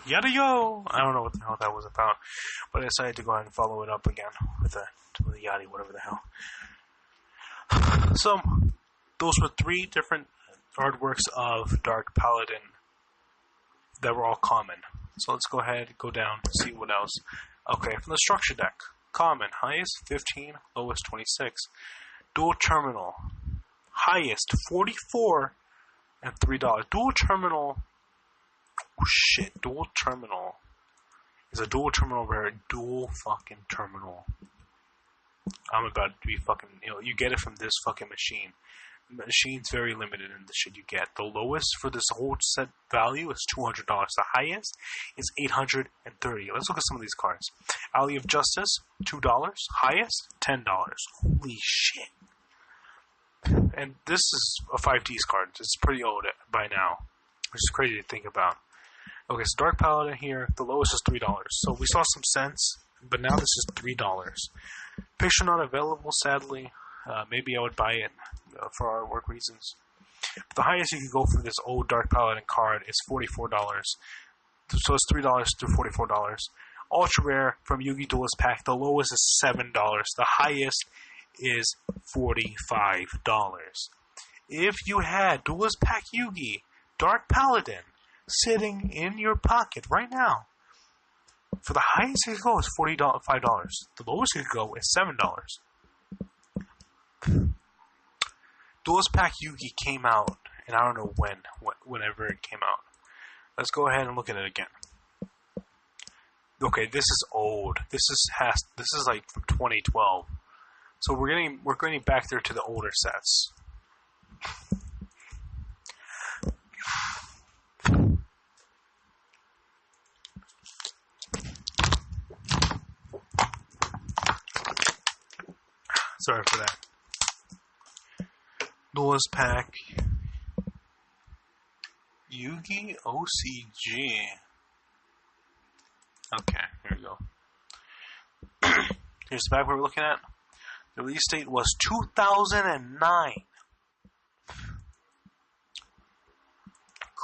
YuGiOh! I don't know what the hell that was about, but I decided to go ahead and follow it up again with the Yachty, whatever the hell. So, those were 3 different artworks of Dark Paladin that were all common. So let's go ahead, go down, see what else. Okay, from the structure deck. Common, highest 15, lowest 26. Dual terminal, highest 44 and $3. Dual terminal, oh shit, dual terminal is a dual terminal rare. Dual fucking terminal. I'm about to be fucking, you get it from this fucking machine. The machine's very limited in the shit you get. The lowest for this whole set value is $200. The highest is $830. Let's look at some of these cards. Alley of Justice, $2. Highest, $10. Holy shit. And this is a 5Ds card. It's pretty old by now, which is crazy to think about. Okay, so Dark Paladin here, the lowest is $3. So we saw some sense, but now this is $3. Picture not available, sadly. Maybe I would buy it for artwork reasons. But the highest you can go for this old Dark Paladin card is $44. So it's $3 to $44. Ultra Rare from Yu-Gi Duelist Pack, the lowest is $7. The highest is $45. If you had Duelist Pack Yu-Gi Dark Paladin sitting in your pocket right now, for the highest you could go is $5. The lowest you could go is $7. Duelist Pack Yu-Gi came out, and I don't know whenever it came out. Let's go ahead and look at it again. Okay, this is old. This is like from 2012. So we're getting back there to the older sets. Sorry for that. Duelist Pack Yu-Gi OCG. Okay, here we go. Here's the back we're looking at. The release date was 2009.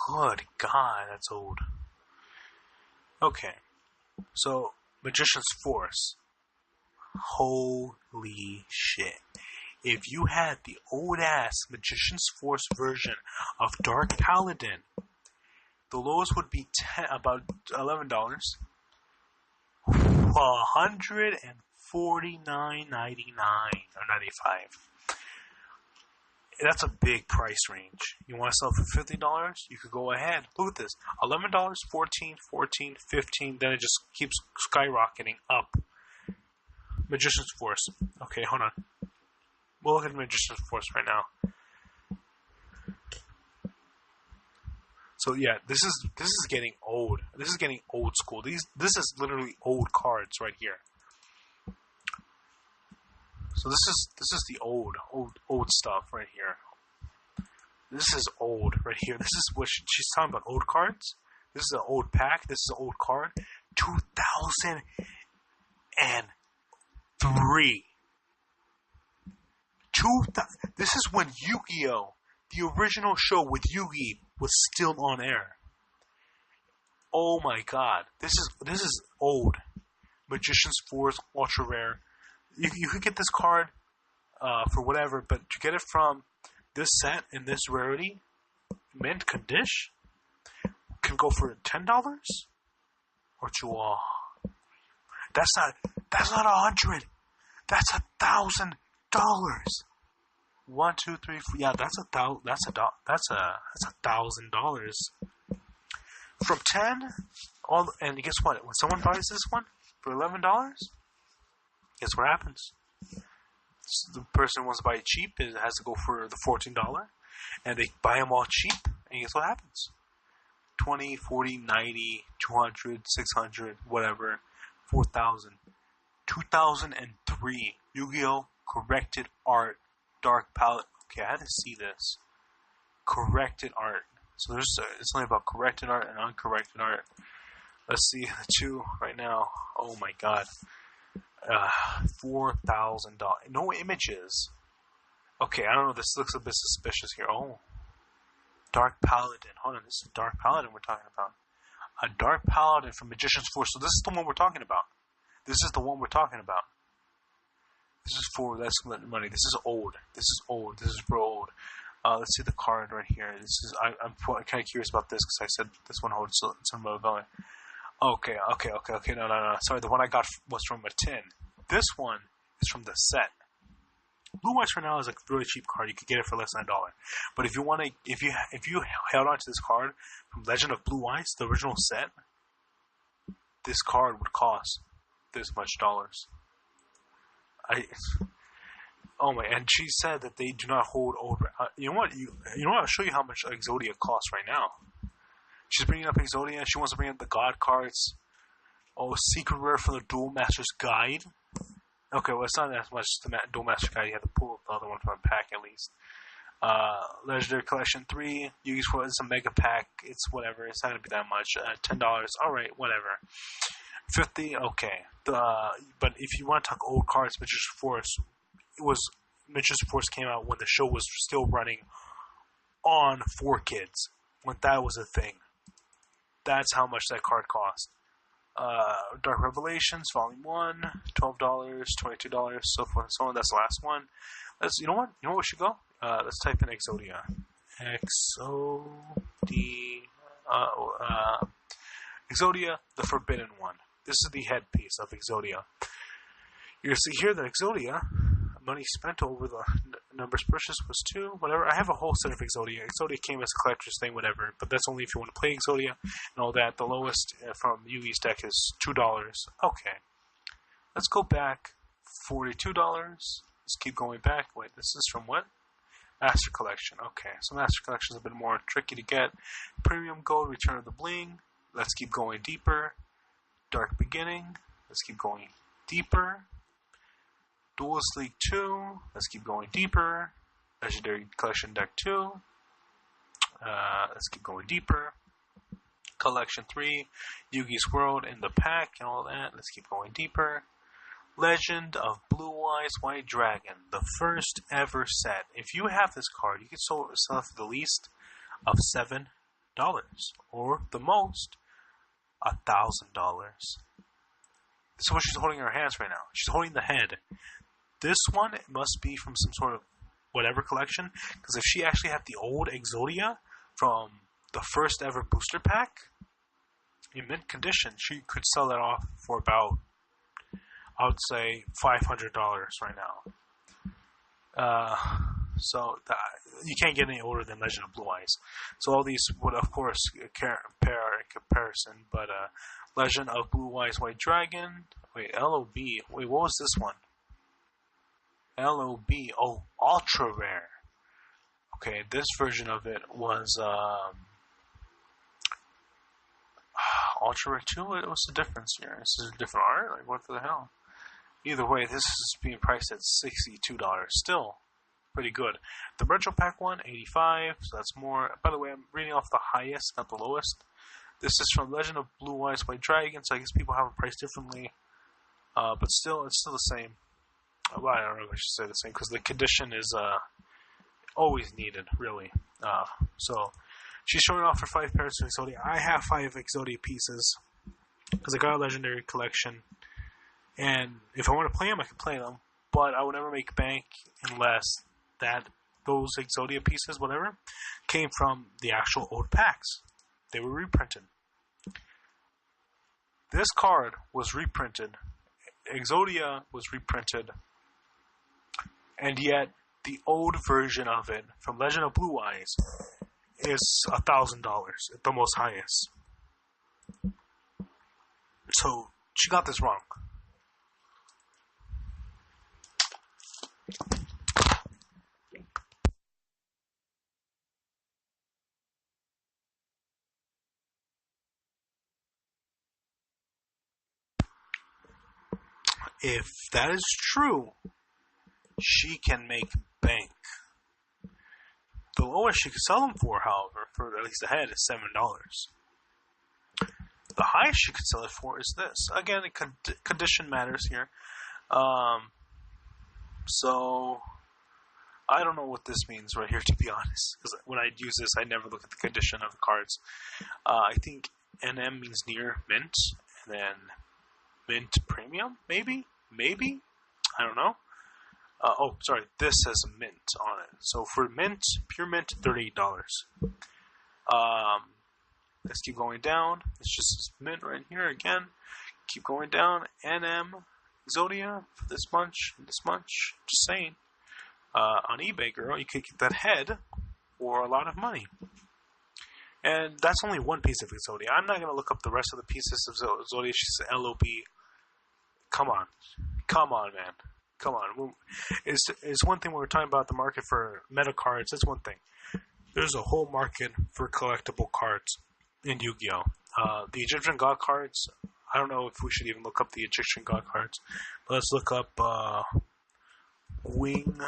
Good God, that's old. Okay, so Magician's Force. Holy shit. If you had the old-ass Magician's Force version of Dark Paladin, the lowest would be about $11. $149.99 or $95. That's a big price range. You want to sell for $50? You could go ahead. Look at this. $11, $14, $14, $15. Then it just keeps skyrocketing up. Magician's Force. Okay, hold on. We'll look at Magician's Force right now. So yeah, this is getting old. This is getting old school. This is literally old cards right here. So this is the old stuff right here. This is old right here. This is what she's talking about. Old cards. This is an old pack. This is an old card. 2003. This is when YuGiOh, the original show with Yugi, was still on air. Oh my God, this is old. Magician's Force, ultra rare. You could get this card for whatever, but to get it from this set in this rarity, mint condition, can go for $10 or to that's not $100. That's $1,000. 1, 2, 3, 4. Yeah, that's $1,000. From 10, and guess what? When someone buys this one for $11, guess what happens? The person who wants to buy it cheap has to go for the $14, and they buy them all cheap, and guess what happens? 20, 40, 90, 200, 600, whatever, 4,000. 2003, Yu-Gi-Oh! Corrected Art, Dark Palette. Okay, I had to see this. Corrected Art. So it's only about corrected art and uncorrected art. Let's see the two right now. Oh my God. $4,000. No images. Okay, I don't know. This looks a bit suspicious here. Oh. Dark Paladin. Hold on, this is Dark Paladin we're talking about. A Dark Paladin from Magician's Force. So this is the one we're talking about. This is the one we're talking about. This is for less money. This is old. This is old. This is real old. Let's see the card right here. This is I'm kind of curious about this because I said this one holds some value. Okay. No. Sorry, the one I got was from a tin. This one is from the set. Blue Eyes for now is a really cheap card. You could get it for less than $1. But if you want to, if you held on to this card from Legend of Blue Eyes, the original set, this card would cost this much dollars. Oh my! And she said that they do not hold old. You know what? You know what? I'll show you how much Exodia costs right now. She's bringing up Exodia. She wants to bring up the God cards. Oh, secret rare from the Duel Master's Guide. Okay, well, it's not as much the Duel Master Guide. You have to pull the other one from the pack at least. Legendary Collection 3. Yugi's World is a mega pack. It's whatever. It's not going to be that much. $10. Alright, whatever. 50. Okay. But if you want to talk old cards, Magician's Force, Magician's Force came out when the show was still running on 4Kids. When that was a thing. That's how much that card cost. Dark Revelations, Volume 1, $12, $22, so forth and so on. That's the last one. You know what? You know where we should go? Let's type in Exodia. Exodia, the Forbidden One. This is the headpiece of Exodia. You're going to see here that Exodia, money spent over the numbers purchased was 2, whatever. I have a whole set of Exodia. Exodia came as a collector's thing, whatever, but that's only if you want to play Exodia and all that. The lowest from Yugi's deck is $2. Okay. Let's go back. $42. Let's keep going back. Wait, this is from what? Master Collection. Okay, so Master Collection is a bit more tricky to get. Premium Gold, Return of the Bling. Let's keep going deeper. Dark Beginning. Let's keep going deeper. Duelist League 2. Let's keep going deeper. Legendary Collection Deck 2. Let's keep going deeper. Collection 3. Yugi's World in the pack and all that. Let's keep going deeper. Legend of Blue Eyes White Dragon. The first ever set. If you have this card, you can sell it for the least of $7. Or the most, $1,000. This is what she's holding in her hands right now. She's holding the head. This one must be from some sort of whatever collection. Because if she actually had the old Exodia from the first ever booster pack, in mint condition, she could sell that off for about, I would say, $500 right now. You can't get any older than Legend of Blue Eyes. So all these would, of course, compare in comparison. But Legend of Blue Eyes White Dragon. Wait, LOB. Wait, what was this one? LOB. Oh, Ultra Rare. Okay, this version of it was Ultra Rare 2? What's the difference here? This is a different art? Like, what the hell? Either way, this is being priced at $62. Still pretty good. The Retro Pack one, $85, so that's more. By the way, I'm reading off the highest, not the lowest. This is from Legend of Blue Eyes White Dragon, so I guess people have it priced differently. But still, it's still the same. Well, I don't know if I should say the same, because the condition is always needed, really. So, she's showing off her 5 pairs of Exodia. I have 5 Exodia pieces, because I got a Legendary Collection. And if I want to play them, I can play them. But I would never make bank unless those Exodia pieces, whatever, came from the actual old packs. They were reprinted. This card was reprinted. Exodia was reprinted. And yet, the old version of it, from Legend of Blue Eyes, is $1,000 at the most highest. So, she got this wrong. If that is true, she can make bank. The lowest she could sell them for, however, for at least the head, is $7. The highest she could sell it for is this. Again, condition matters here. So, I don't know what this means right here, to be honest. Because when I use this, I never look at the condition of the cards. I think NM means near mint, and then mint premium, maybe? I don't know. Oh, sorry, this has mint on it. So for mint, pure mint, $38. Let's keep going down. It's just mint right here again. Keep going down. NM, Exodia, for this much. Just saying. On eBay, girl, you could get that head for a lot of money. And that's only one piece of Exodia. I'm not going to look up the rest of the pieces of Exodia. She's LOB. Come on, man. Come on. It's one thing when we're talking about the market for meta cards. That's one thing. There's a whole market for collectible cards in Yu-Gi-Oh! The Egyptian God cards, I don't know if we should even look up the Egyptian God cards. But let's look up Wing.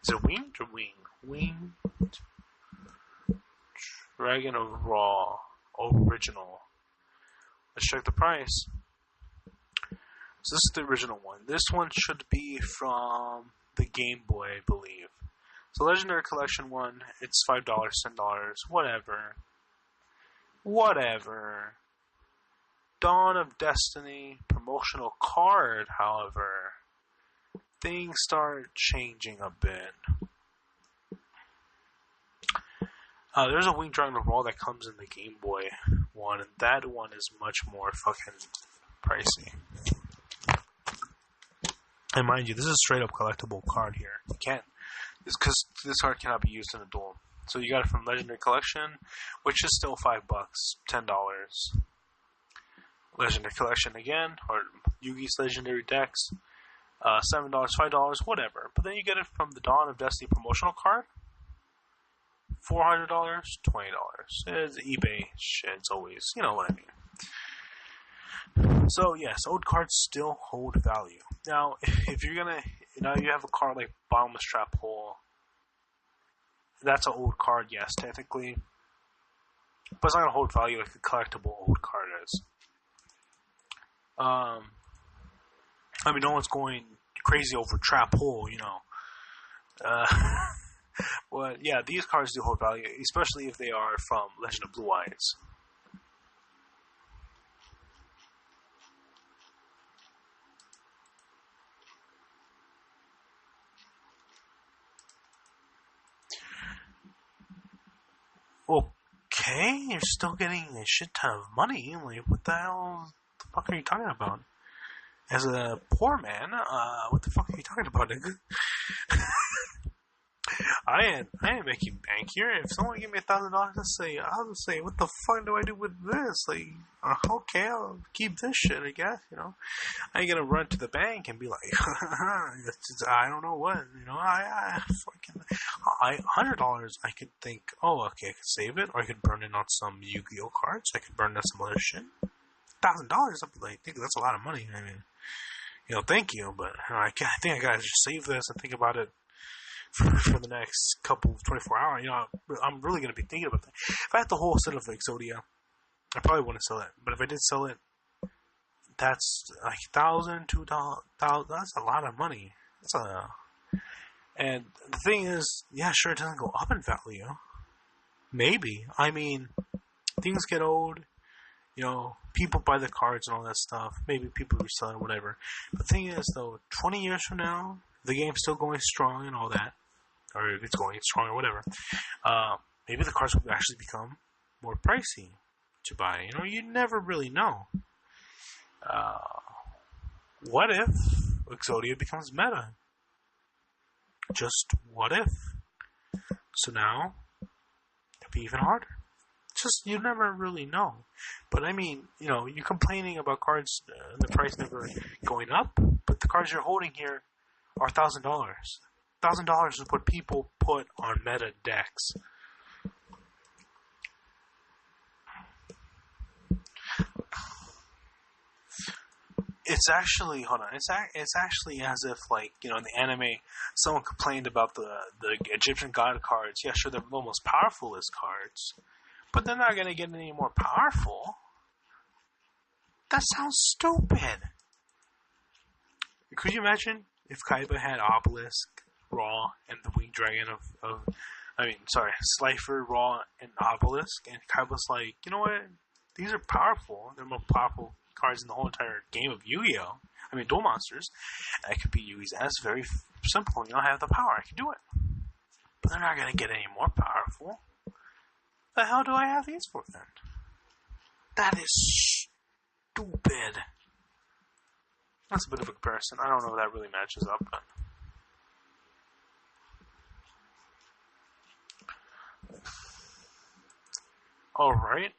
Is it Winged or Wing? Winged Dragon of Raw Original. Let's check the price. So this is the original one. This one should be from the Game Boy, I believe. So Legendary Collection one, it's $5, $10, whatever. Dawn of Destiny promotional card, however, things start changing a bit. There's a Winged Dragon of Raw that comes in the Game Boy one, and that one is much more fucking pricey. And mind you, this is a straight up collectible card here. You can't, it's because this card cannot be used in a duel. So you got it from Legendary Collection, which is still $5, $10. Legendary Collection again, or Yugi's Legendary Decks, $7, $5, whatever. But then you get it from the Dawn of Destiny promotional card, $400, $20. It's eBay shit. It's always, you know what I mean. So yes, old cards still hold value. Now, if you're gonna, you have a card like Bottomless Trap Hole. That's an old card, yes, technically, but it's not gonna hold value like a collectible old card is. I mean, no one's going crazy over Trap Hole, But yeah, these cards do hold value, especially if they are from Legend of Blue Eyes. Okay, you're still getting a shit ton of money. Like, what the hell the fuck are you talking about? As a poor man, what the fuck are you talking about, nigga? I ain't making bank here. If someone give me $1,000, I'll just say, what the fuck do I do with this? Like, okay, I'll keep this shit, I guess, I ain't gonna run to the bank and be like, I don't know what, $100, I could think, oh, okay, I could save it, or I could burn it on some Yu-Gi-Oh cards, I could burn it on some other shit. $1,000, I'd be like, that's a lot of money. I mean, thank you, but I think I gotta just save this and think about it for the next couple 24 hours. I'm really going to be thinking about that. If I had the whole set of Exodia, I probably wouldn't sell it. But if I did sell it, that's like $1,000, $2,000. That's a lot of money. And the thing is, yeah, sure, it doesn't go up in value. Maybe. I mean, things get old. People buy the cards and all that stuff. Maybe people resell it, whatever. But the thing is, though, 20 years from now, the game's still going strong and all that, or if it's going strong or whatever, maybe the cards will actually become more pricey to buy. You never really know. What if Exodia becomes meta? Just what if? So now, it'll be even harder. Just, you never really know. But I mean, you're complaining about cards, the price never going up, but the cards you're holding here are $1,000. $1,000 is what people put on meta decks. It's actually, hold on, it's actually as if, like, in the anime, someone complained about the Egyptian god cards. Yeah, sure, they're the most powerful as cards, but they're not going to get any more powerful. That sounds stupid. Could you imagine if Kaiba had Obelisk, Raw, and the Winged Dragon of Slifer, Raw, and Obelisk, and I was like, you know what? These are powerful. They're the most powerful cards in the whole entire game of Yu-Gi-Oh! Duel Monsters. And I could be used as very simple. I have the power. I can do it. But they're not going to get any more powerful. The hell do I have these for then? That is stupid. That's a bit of a comparison. I don't know if that really matches up, but... Alright.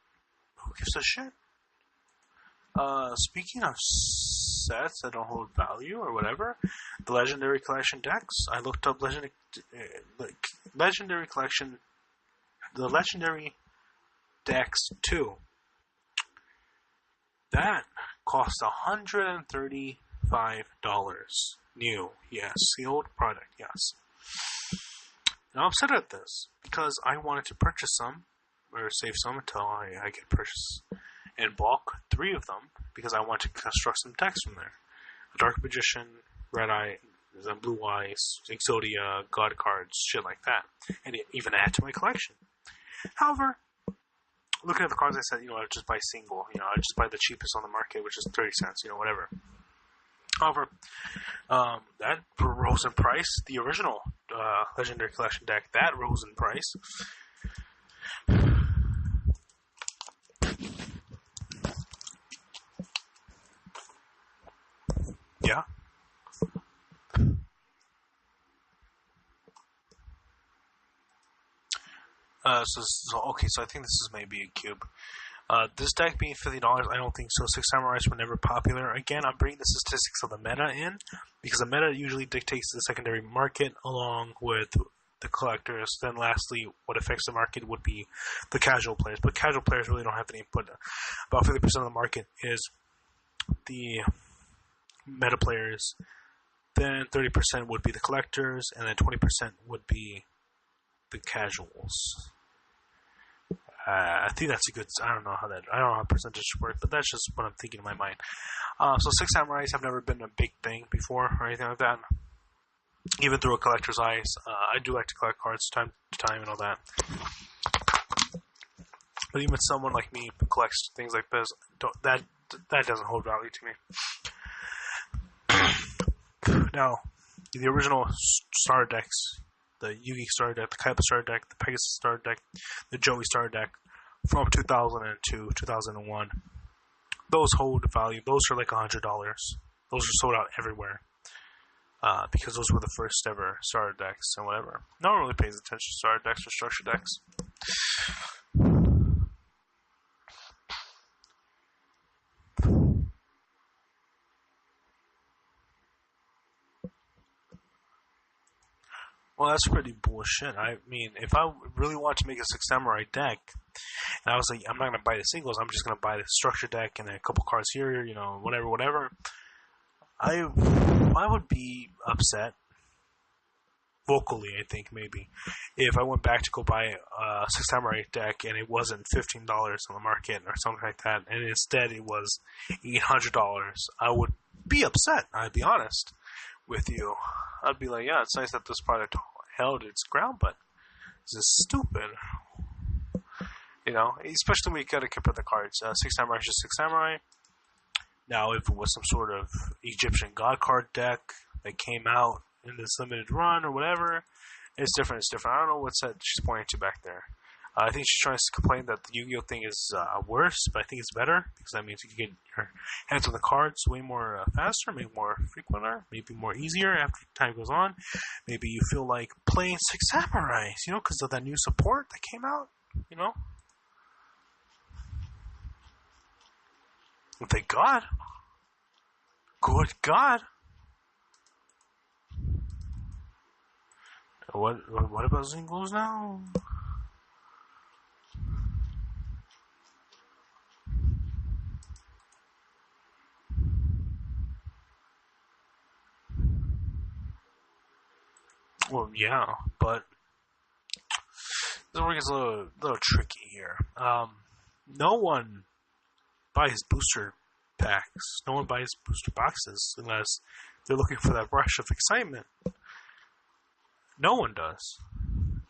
Who gives a shit? Speaking of sets that don't hold value or whatever, the Legendary Collection decks, I looked up Legendary Collection, the Legendary decks 2. That cost $135. New, yes. Sealed product, yes. Now I'm upset at this, because I wanted to purchase some, or save some until I could purchase in bulk 3 of them, because I want to construct some decks from there. Dark Magician, Red Eye, Blue Eyes, Exodia, God cards, shit like that. And even add to my collection. However, looking at the cards, I said, I'd just buy single. I'd just buy the cheapest on the market, which is 30 cents, whatever. However, that rose in price. The original Legendary Collection deck, that rose in price. Yeah. So I think this is maybe a cube. This deck being $50, I don't think so. 6 Samurais were never popular. Again, I'm bringing the statistics of the meta in, because the meta usually dictates the secondary market along with the collectors. Then lastly, what affects the market would be the casual players. But casual players really don't have any input. About 50% of the market is the meta players. Then 30% would be the collectors, and then 20% would be the casuals. I think that's a good. I don't know how percentages work, but that's just what I'm thinking in my mind. So 6 Samurais have never been a big thing before or anything like that. Even through a collector's eyes, I do like to collect cards time to time and all that. But even someone like me who collects things like this, that doesn't hold value to me. Now, the original starter decks, the Yugi starter deck, the Kaiba starter deck, the Pegasus starter deck, the Joey starter deck from 2002, 2001, those hold value. Those are like $100. Those are sold out everywhere. Because those were the first ever starter decks and whatever. No one really pays attention to starter decks or structure decks. Well, that's pretty bullshit. I mean, if I really want to make a 6 Samurai deck, and I was like, I'm not going to buy the singles, I'm just going to buy the structure deck and a couple cards here, whatever. I would be upset, vocally, I think, maybe, if I went back to go buy a 6 Samurai deck and it wasn't $15 on the market or something like that, and instead it was $800. I would be upset, I'd be honest with you. I'd be like, yeah, it's nice that this product held its ground, but this is stupid. Especially when you gotta compare the cards. 6 Samurai is just 6 Samurai. Now, if it was some sort of Egyptian God card deck that came out in this limited run or whatever, it's different. I don't know what set she's pointing to back there. I think she's trying to complain that the Yu-Gi-Oh thing is worse, but I think it's better, because that means you can get your hands on the cards way more faster, maybe more frequenter, maybe more easier after time goes on. Maybe you feel like playing 6 Samurais, because of that new support that came out, Thank God. Good God. What about singles now? Well, yeah, but this work is a little tricky here. No one buys booster packs. No one buys booster boxes unless they're looking for that rush of excitement. No one does.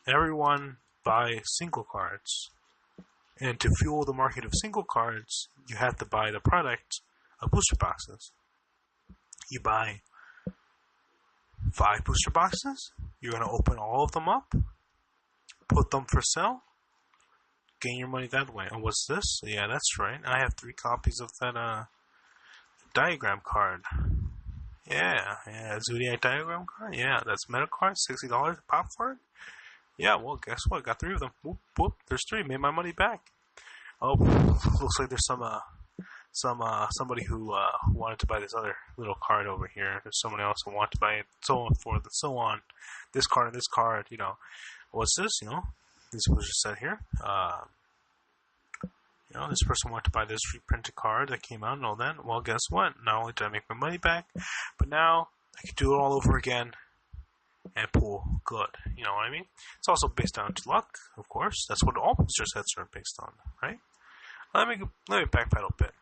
everyone buy single cards. And to fuel the market of single cards, you have to buy the product of booster boxes. You buy 5 booster boxes. You're going to open all of them up, put them for sale, gain your money that way. And what's this? Yeah, that's right. I have 3 copies of that diagram card. Yeah, Zodiac diagram card. Yeah, that's meta card, $60 a pop for it. Yeah, well, guess what? Got 3 of them. Whoop, whoop. There's 3. Made my money back. Oh, looks like there's somebody who wanted to buy this other little card over here. There's someone else who wanted to buy it, so on forth and so on. This card and this card, What's this? This was just said here. This person wanted to buy this reprinted card that came out and all that. Well, guess what? Not only did I make my money back, but now I can do it all over again and pull good. You know what I mean? It's also based on luck, of course. That's what all booster sets are based on, right? Let me backpedal a bit.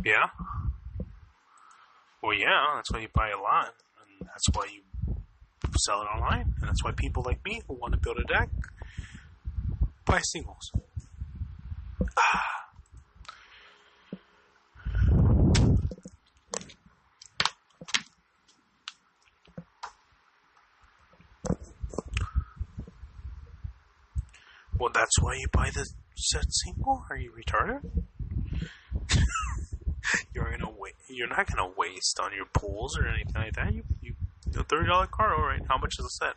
Yeah? Well, yeah, that's why you buy a lot, and that's why you sell it online, and that's why people like me who want to build a deck buy singles. Well, that's why you buy the set single? Are you retarded? You're not gonna waste on your pools or anything like that. You $30 card, alright. How much is a set?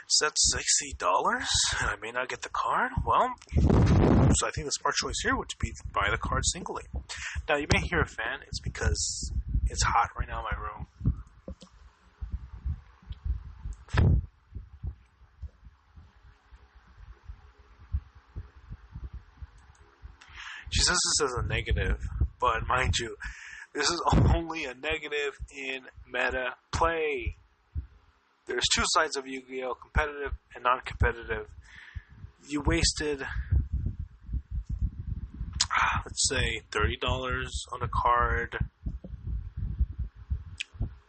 Set's $60, and I may not get the card. Well, so I think the smart choice here would be to buy the card singly. Now, you may hear a fan. It's because it's hot right now in my room. She says this is a negative, but mind you, this is only a negative in meta play. There's 2 sides of Yu-Gi-Oh! Competitive and non-competitive. You wasted, let's say, $30 on a card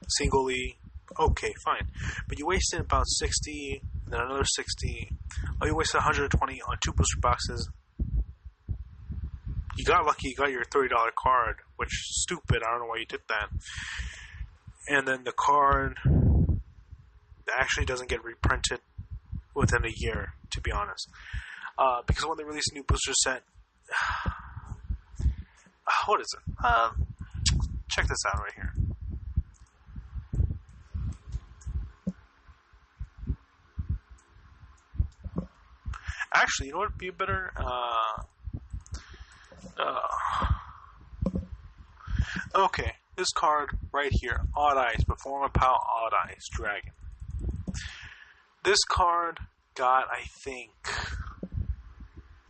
singly. Okay, fine. But you wasted about 60, then another 60. Oh, you wasted 120 on 2 booster boxes. You got lucky, you got your $30 card, which is stupid. I don't know why you did that. And then the card actually doesn't get reprinted within a year, to be honest. Because when they release a new booster set, what is it? Check this out right here. Actually, you know what would be better? Okay, this card right here, Odd Eyes, Perform a Pow Odd Eyes Dragon. This card got, I think,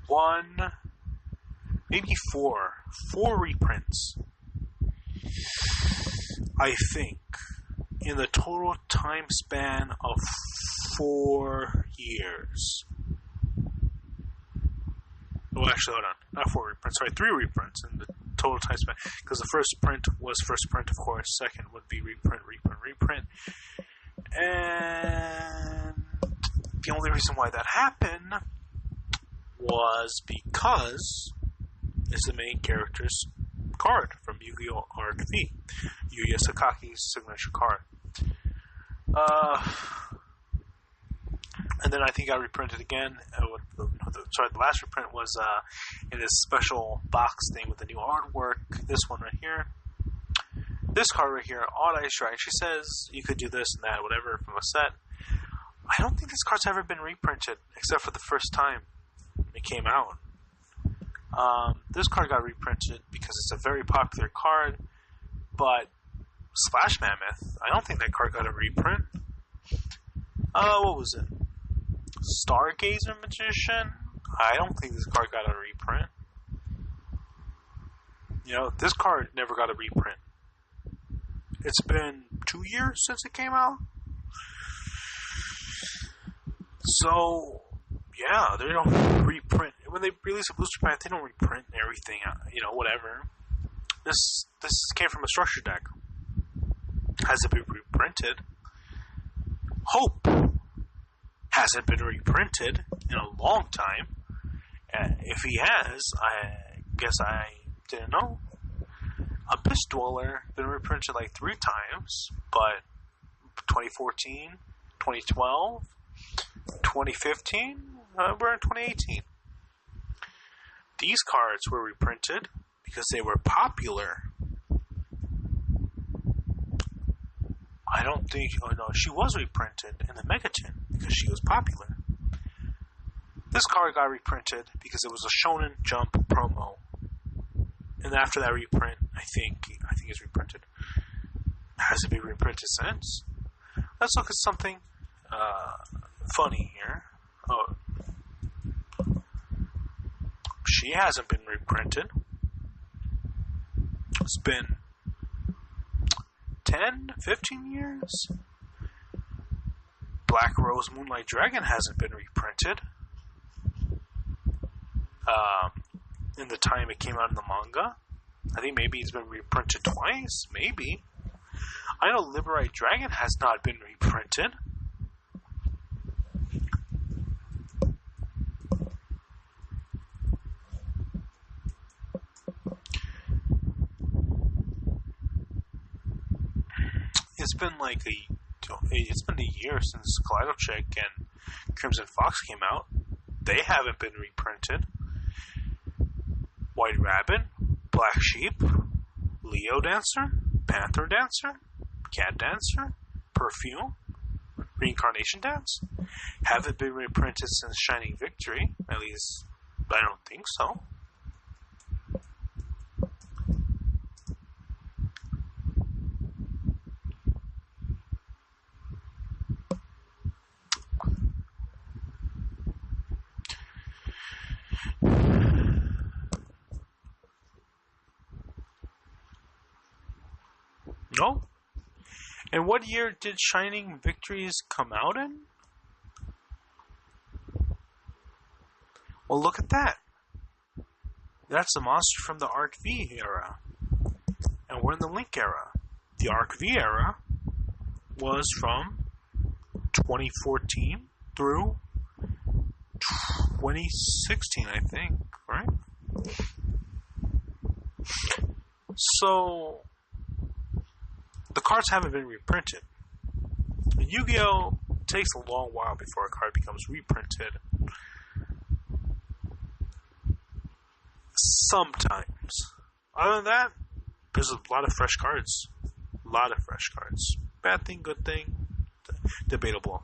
1, maybe 4 reprints. I think, in the total time span of 4 years. Well, actually, hold on. Not 4 reprints. Sorry, 3 reprints in the total time span. Because the first print was first print, of course. Second would be reprint. And the only reason why that happened was because it's the main character's card from Yu-Gi-Oh! RV. Yuya Sakaki's signature card. And then I think I reprinted again. The last reprint was in this special box thing with the new artwork. This one right here. This card right here, Odd Eyes Dragon. She says you could do this and that, whatever, from a set. I don't think this card's ever been reprinted, except for the first time it came out. This card got reprinted because it's a very popular card, but Splash Mammoth, I don't think that card got a reprint. What was it? Stargazer Magician? I don't think this card got a reprint. This card never got a reprint. It's been 2 years since it came out. So, yeah, they don't reprint. When they release a booster pack, they don't reprint everything, whatever. This came from a structure deck. Has it been reprinted? Hope hasn't been reprinted in a long time. If he has, I guess I didn't know. Abyss Dweller been reprinted like 3 times, but 2014, 2012, 2015, we're in 2018. These cards were reprinted because they were popular. I don't think... Oh no, she was reprinted in the Megaton because she was popular. This card got reprinted because it was a Shonen Jump promo. And after that reprint, I think it's reprinted. Has it been reprinted since? Let's look at something funny here. Oh, she hasn't been reprinted. It's been 10, 15 years. Black Rose Moonlight Dragon hasn't been reprinted. In the time it came out in the manga. I think maybe it's been reprinted twice. Maybe. I know Liberite Dragon has not been reprinted. It's been a year since Kaleido Chick and Crimson Fox came out. They haven't been reprinted. White Rabbit, Black Sheep, Leo Dancer, Panther Dancer, Cat Dancer, Perfume, Reincarnation Dance haven't been reprinted since Shining Victory. At least, I don't think so. No? And what year did Shining Victories come out in? Well, look at that. That's a monster from the Arc V era. And we're in the Link era. The Arc V era was from 2014 through 2016, I think, right? So the cards haven't been reprinted. Yu-Gi-Oh! Takes a long while before a card becomes reprinted. Sometimes. Other than that, there's a lot of fresh cards. A lot of fresh cards. Bad thing, good thing, debatable.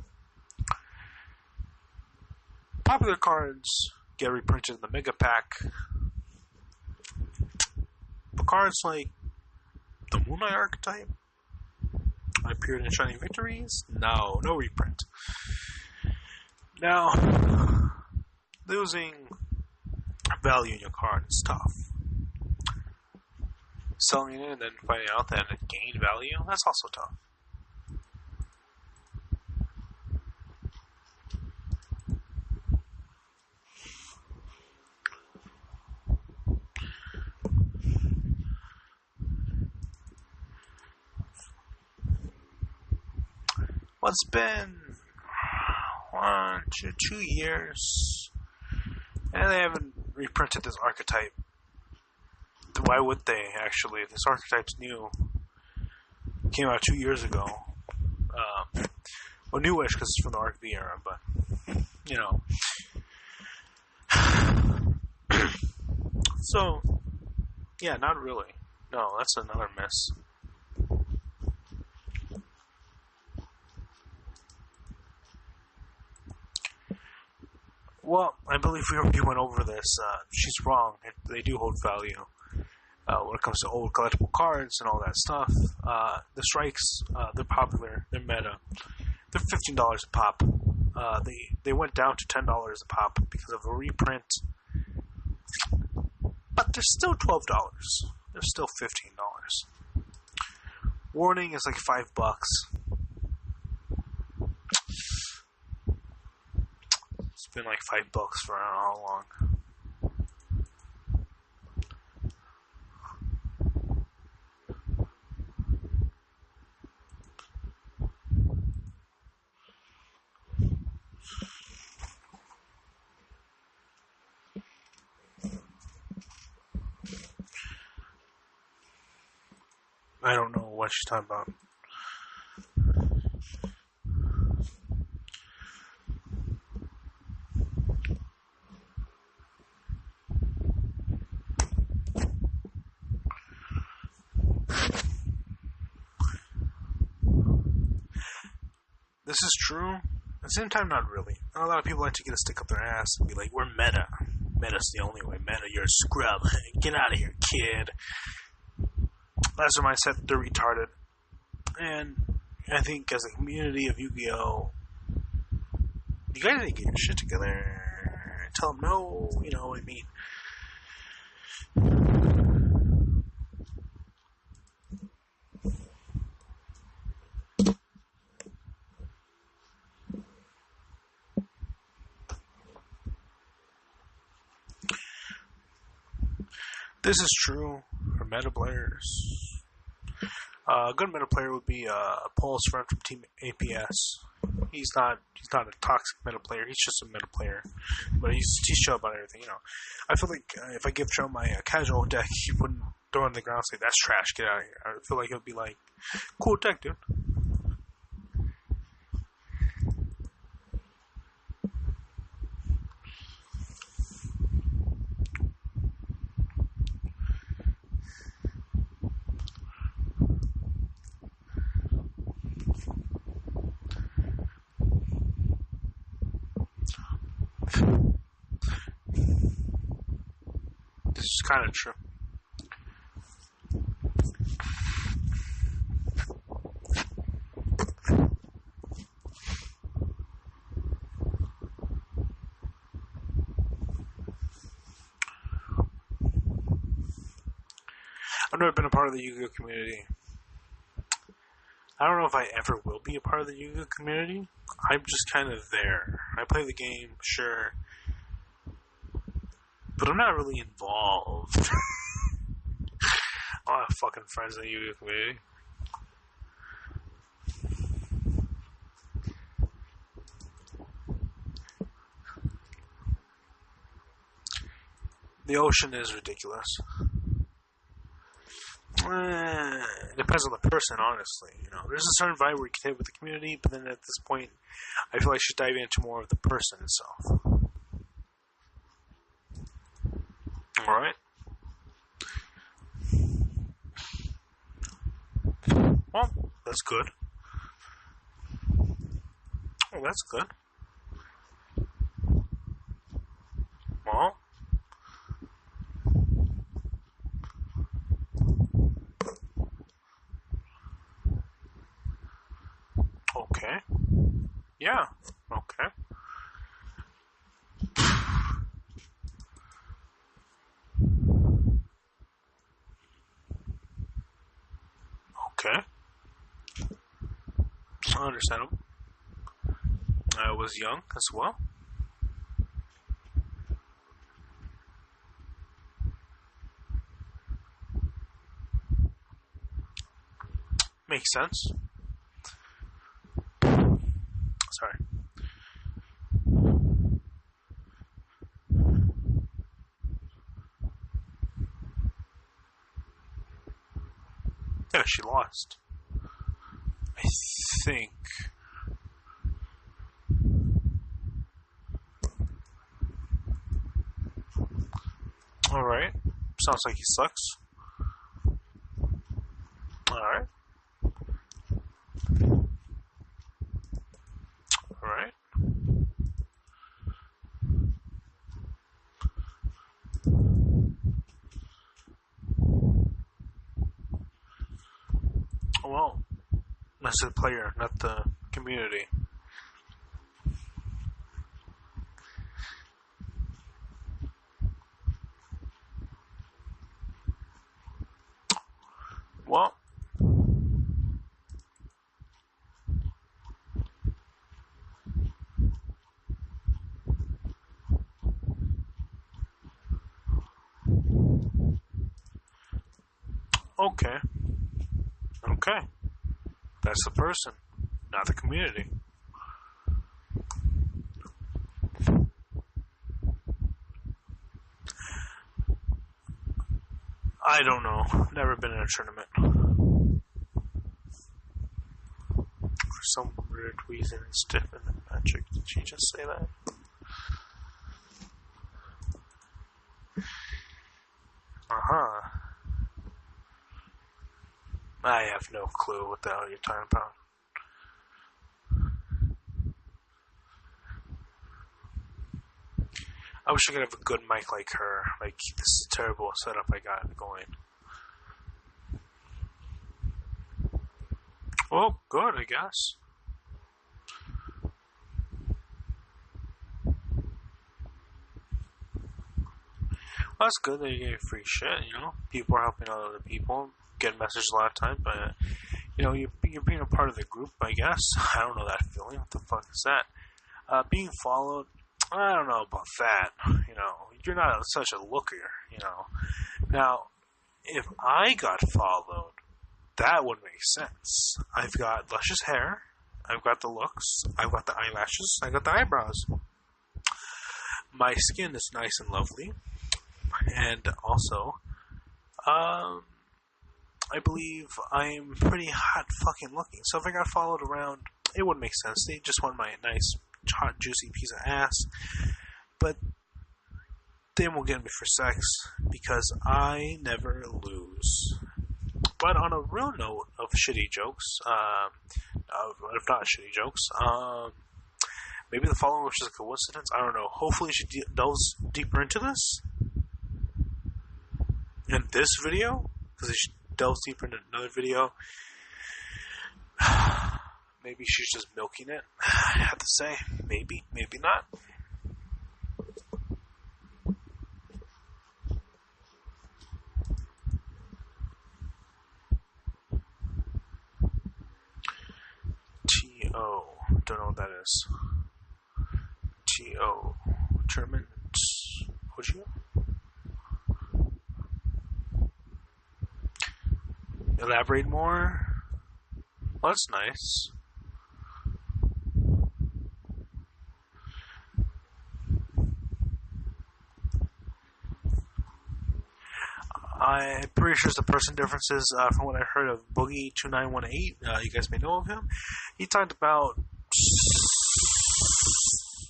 Popular cards get reprinted in the Mega Pack. But cards like the Moonlight archetype appeared in Shining Victories? No reprint. Now, losing value in your card is tough. Selling it and then finding out that it gained value, that's also tough. Well, it's been 1 to 2 years, and they haven't reprinted this archetype. Why would they, actually? This archetype's new. It came out 2 years ago. Well, newish because it's from the Arc V era, but, you know. So, yeah, not really. No, that's another miss. Well, I believe we already went over this. She's wrong. They do hold value when it comes to old collectible cards and all that stuff. The strikes, they're popular. They're meta. They're $15 a pop. They went down to $10 a pop because of a reprint. But they're still $12. They're still $15. Warning is like $5. It's been like $5 for I don't know how long. I don't know what she's talking about. This is true. At the same time, not really. A lot of people like to get a stick up their ass and be like, we're meta. Meta's the only way. Meta, you're a scrub. Get out of here, kid. That's their mindset. They're retarded. And I think as a community of YuGiOh, you guys need to get your shit together. Tell them no, you know what I mean. This is true for meta players. A good meta player would be Paul's friend from Team APS. He's not a toxic meta player. He's just a meta player, but he's chill about everything. You know, I feel like if I give Joe my casual deck, he wouldn't throw it on the ground and say, "That's trash. Get out of here." I feel like he'll be like, "Cool deck, dude." This is kind of true. I've never been a part of the YuGiOh community. I don't know if I ever will be a part of the YuGiOh community. I'm just kind of there. I play the game, sure, but I'm not really involved. I don't have fucking friends in the YuGiOh community. The ocean is ridiculous. It depends on the person, honestly. You know, there's a certain vibe where you can hit with the community, but then at this point, I feel like I should dive into more of the person itself. Alright. Well, that's good. Oh, that's good. Well. Okay. Yeah. Okay. Okay. Understandable. I was young as well. Makes sense. Sorry. Yeah, she lost. I think. Alright. Sounds like he sucks. Alright. Alright. Well, that's the player, not the community. Well, okay. Okay. That's the person, not the community. I don't know. Never been in a tournament. some weird reason stiff in the magic. Did she just say that? I have no clue what the hell you're talking about. I wish I could have a good mic like her. Like, this is a terrible setup I got going. Well, good, I guess. Well, that's good that you're getting free shit, you know? People are helping out other people. Get messages a lot of times, but, you know, you're being a part of the group, I guess. I don't know that feeling. What the fuck is that? Being followed, I don't know about that. You know, you're not such a looker, you know. Now, if I got followed, that would make sense. I've got luscious hair. I've got the looks. I've got the eyelashes. I've got the eyebrows. My skin is nice and lovely. And also, I believe I'm pretty hot fucking looking. So if I got followed around, it would make sense. They just want my nice, hot, juicy piece of ass. But they won't get me for sex because I never lose. But on a real note of shitty jokes, if not shitty jokes, maybe the following was just a coincidence. I don't know. Hopefully she delves deeper into this. In this video, because she delves deeper into another video. Maybe she's just milking it. I have to say, maybe, maybe not. T.O. Don't know what that is. T.O. German. YuGiOh? Elaborate more? Well, that's nice. I'm pretty sure it's the person differences from what I heard of Boogie2918. You guys may know of him. He talked about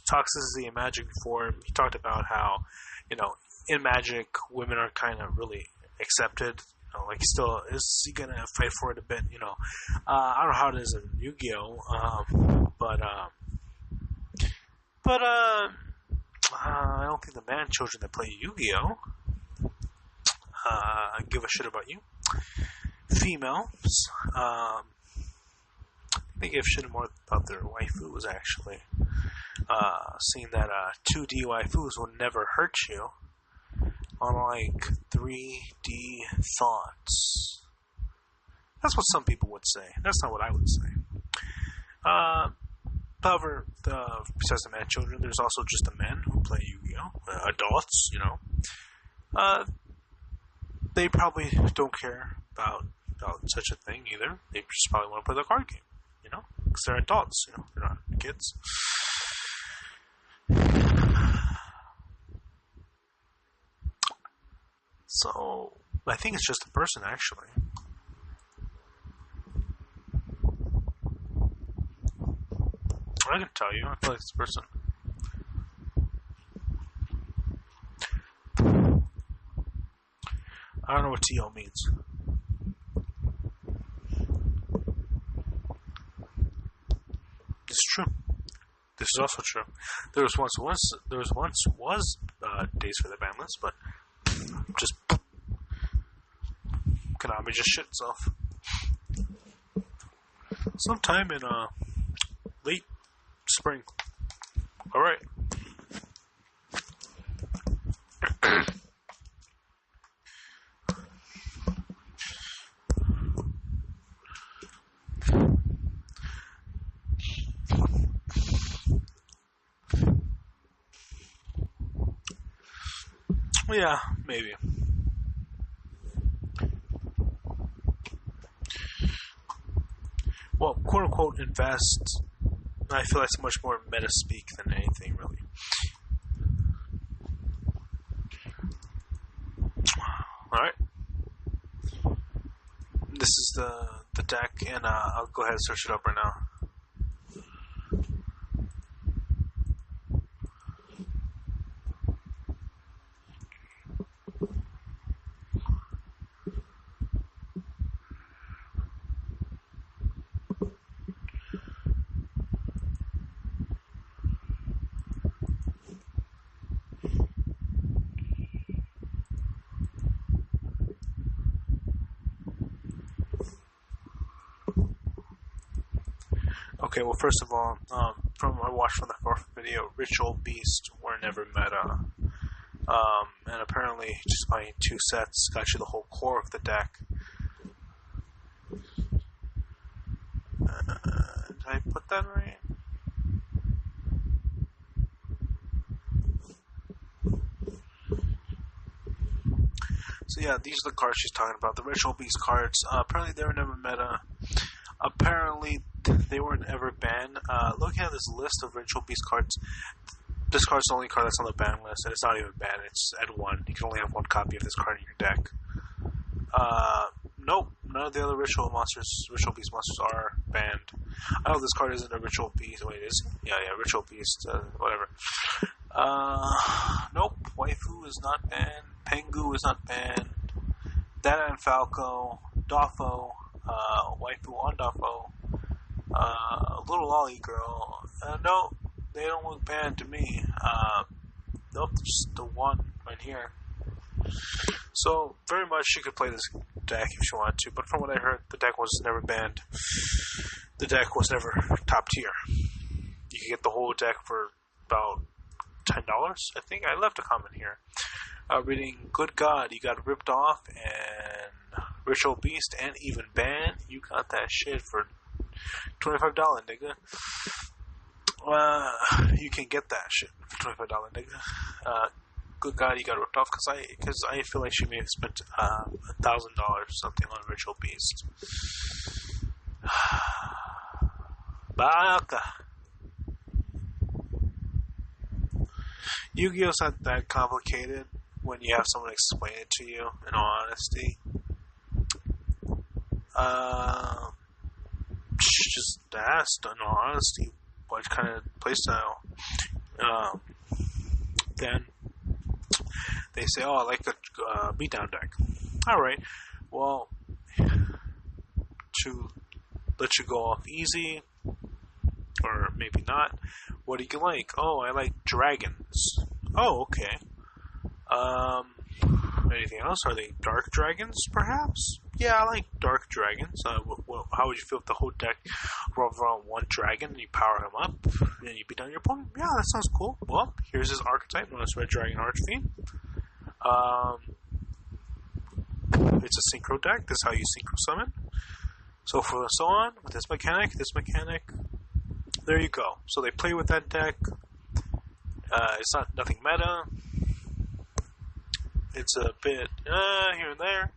toxicity in Magic before. He talked about how, you know, in Magic, women are kind of really accepted. You know, like, still, is he gonna fight for it a bit? You know, I don't know how it is in YuGiOh, but I don't think the man children that play YuGiOh give a shit about you. Females, they give shit more about their waifus, actually. Seeing that 2D waifus will never hurt you, unlike 3D thoughts. That's what some people would say. That's not what I would say. However, besides the man children, there's also just the men who play YuGiOh. Adults, you know. They probably don't care about such a thing either. They just probably want to play the card game, you know? Because they're adults, you know? They're not kids. So, I think it's just a person, actually. I can tell you, I feel like it's a person. I don't know what TL means. It's true. This is also true. There was once days for the ban list, but just Konami just shit itself. Sometime in late spring. All right. Yeah, maybe. Well, quote unquote invest, I feel like it's much more meta speak than anything, really. Alright. This is the deck, and I'll go ahead and search it up right now. Okay, well, first of all, from what I watched from the fourth video, Ritual Beast were never meta. And apparently just buying 2 sets got you the whole core of the deck. Did I put that right? So yeah, these are the cards she's talking about. The Ritual Beast cards. Apparently they were never meta. Apparently they weren't ever banned. Looking at this list of Ritual Beast cards, this card's the only card that's on the ban list, and it's not even banned. It's at 1. You can only have 1 copy of this card in your deck. Nope. None of the other Ritual Beast monsters are banned. I know this card isn't a Ritual Beast. Wait, is it? Yeah, Ritual Beast. Whatever. Nope. Waifu is not banned. Pengu is not banned. Data and Falco. Dofo. Waifu on Dofo. Little Lolly Girl. No, they don't look banned to me. Nope, just the one right here. So, very much she could play this deck if she wanted to, but from what I heard, the deck was never banned. The deck was never top tier. You could get the whole deck for about $10, I think. I left a comment here. Reading, good God, you got ripped off, and Ritual Beast, and even banned. You got that shit for $25, nigga. You can get that shit for $25, nigga. Good God, you got ripped off, because I feel like she may have spent $1,000 or something on Ritual Beast. Baka. YuGiOh's not that complicated when you have someone explain it to you, in all honesty. Just ask, in all honesty, what kind of playstyle. Then they say, oh, I like the beatdown deck. Alright, well, to let you go off easy, or maybe not, what do you like? Oh, I like dragons. Oh, okay. Anything else? Are they dark dragons, perhaps? Yeah, I like dark dragons. How would you feel if the whole deck revolved around one dragon and you power him up and you beat down your opponent? Yeah, that sounds cool. Well, here's his archetype known as Red Dragon Archfiend. It's a synchro deck. This is how you synchro summon. So forth and so on. With this mechanic. There you go. So they play with that deck. It's nothing meta. It's a bit here and there,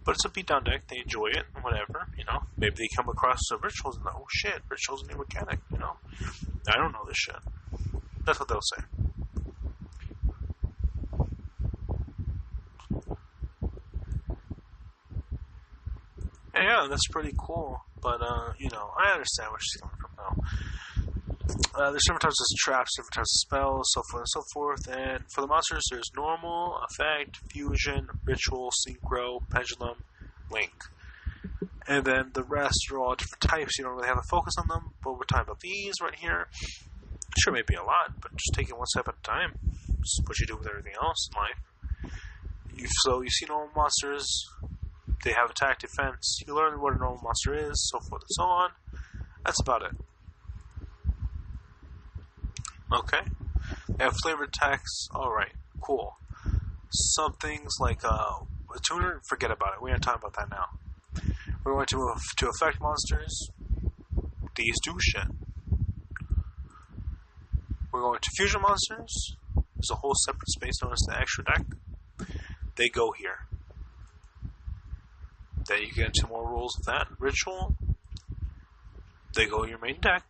but it's a beatdown deck. They enjoy it, whatever. Maybe they come across the rituals and oh shit, rituals a new mechanic. I don't know this shit. That's what they'll say. And yeah, that's pretty cool. But I understand where she's coming from now. There's different types of traps, different types of spells, so forth and so forth. And for the monsters, there's normal, effect, fusion, ritual, synchro, pendulum, link. And then the rest are all different types. You don't really have a focus on them. But we're talking about these right here. Sure, maybe a lot, but just take it one step at a time. Just what you do with everything else in life. You see normal monsters. They have attack, defense. You learn what a normal monster is, so forth and so on. That's about it. Okay. They have flavored text. Alright, cool. Some things like a tuner, forget about it. We're going to talk about that now. We're going to affect monsters. These do shit. We're going to fusion monsters. There's a whole separate space known as the extra deck. They go here. Then you get into more rules of that. Ritual. They go in your main deck.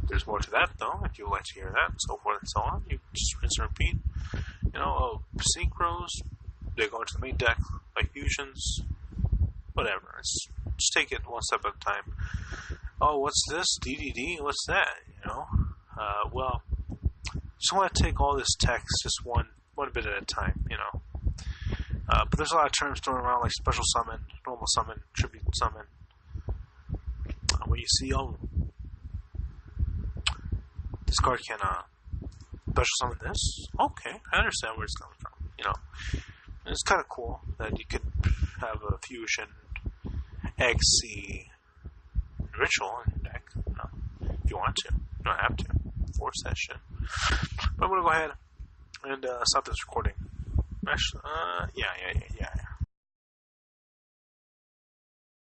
There's more to that, though, if you would like to hear that, so forth and so on. You just rinse and repeat. Synchros, they go into the main deck, like fusions, whatever. Just take it one step at a time. Oh, what's this? DDD? What's that? Well, just want to take all this text just one bit at a time, But there's a lot of terms thrown around, like special summon, normal summon, tribute summon. When you see, this card can special summon this. Okay, I understand where it's coming from. And it's kind of cool that you could have a fusion, XC, ritual in your deck. if you want to. You don't have to force that shit. But I'm gonna go ahead and stop this recording. Actually, yeah.